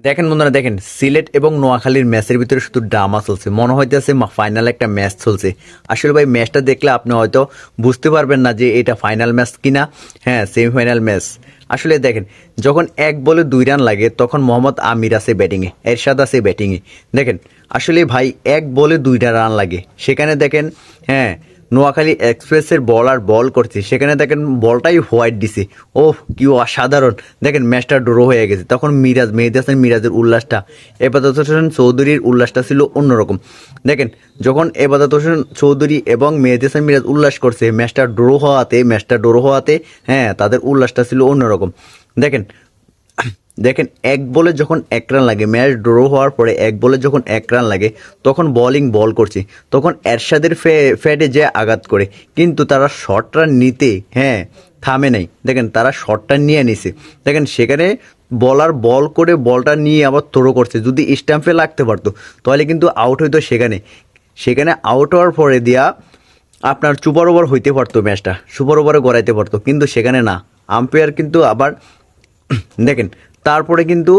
দেখেন বন্ধুরা, দেখেন সিলেট এবং নোয়াখালীর ম্যাচের ভিতরে শুধু ড্রামা চলছে, মনে হইতেছে ফাইনাল একটা ম্যাচ চলছে। আসলে ভাই ম্যাচটা দেখলে আপনি হয়তো বুঝতে পারবেন না যে এটা ফাইনাল ম্যাচ কিনা, হ্যাঁ সেমিফাইনাল ম্যাচ। আসলে দেখেন, যখন 1 বলে 2 রান লাগে তখন মোহাম্মদ আমির আছে ব্যাটিংয়ে, এরশাদ আছে ব্যাটিংয়ে। দেখেন আসলে ভাই 1 বলে 2টা রান লাগে, সেখানে দেখেন হ্যাঁ নোয়াখালী এক্সপ্রেসের বলার বল করছে, সেখানে দেখেন বলটাই হোয়াইট দিছে। ও কি অসাধারণ! দেখেন ম্যাচটা ড্র হয়ে গেছে, তখন মেহেদী হাসান মিরাজের উল্লাসটা, এবাদত হোসেন চৌধুরীর উল্লাসটা ছিল অন্যরকম। দেখেন যখন এবাদত হোসেন চৌধুরী এবং মেহেদী হাসান মিরাজ উল্লাস করছে, ম্যাচটা ড্র হওয়াতে হ্যাঁ তাদের উল্লাসটা ছিল অন্যরকম। দেখেন দেখেন 1 বলে যখন 1 রান লাগে, ম্যাচ ড্র হওয়ার পরে 1 বলে যখন 1 রান লাগে, তখন বল করছে, তখন এরশাদের ফ্যাটে যে আঘাত করে, কিন্তু তারা শর্ট রান নিতে হ্যাঁ থামে নাই। দেখেন তারা শর্টটা নিয়ে নিছে, দেখেন সেখানে বলার বল করে বলটা নিয়ে আবার থ্রো করছে, যদি স্ট্যাম্পে লাগতে পারতো তাহলে কিন্তু আউট হইতো। সেখানে আউট হওয়ার পরে দিয়া আপনার সুপার ওভার হইতে পারতো, ম্যাচটা সুপার ওভারে গড়াইতে পারতো, কিন্তু সেখানে না। আম্পায়ার কিন্তু আবার দেখেন তারপরে কিন্তু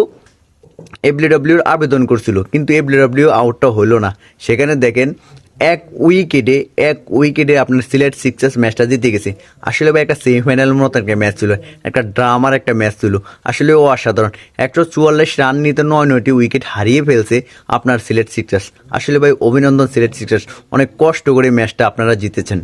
এফডিডব্লিউর আবেদন করছিল, কিন্তু এফডিডব্লিউ আউটটা হলো না। সেখানে দেখেন এক উইকেটে আপনার সিলেট সিক্সার্স ম্যাচটা জিতে গেছে। আসলে ভাই একটা সেমিফাইনালের মতো একটা ম্যাচ ছিল, একটা ড্রামার একটা ম্যাচ ছিল। আসলে ও অসাধারণ, 144 রান নিতে 9টি উইকেট হারিয়ে ফেলছে আপনার সিলেট সিক্সার্স। আসলে ভাই অভিনন্দন সিলেট সিক্সার্স, অনেক কষ্ট করে ম্যাচটা আপনারা জিতেছেন।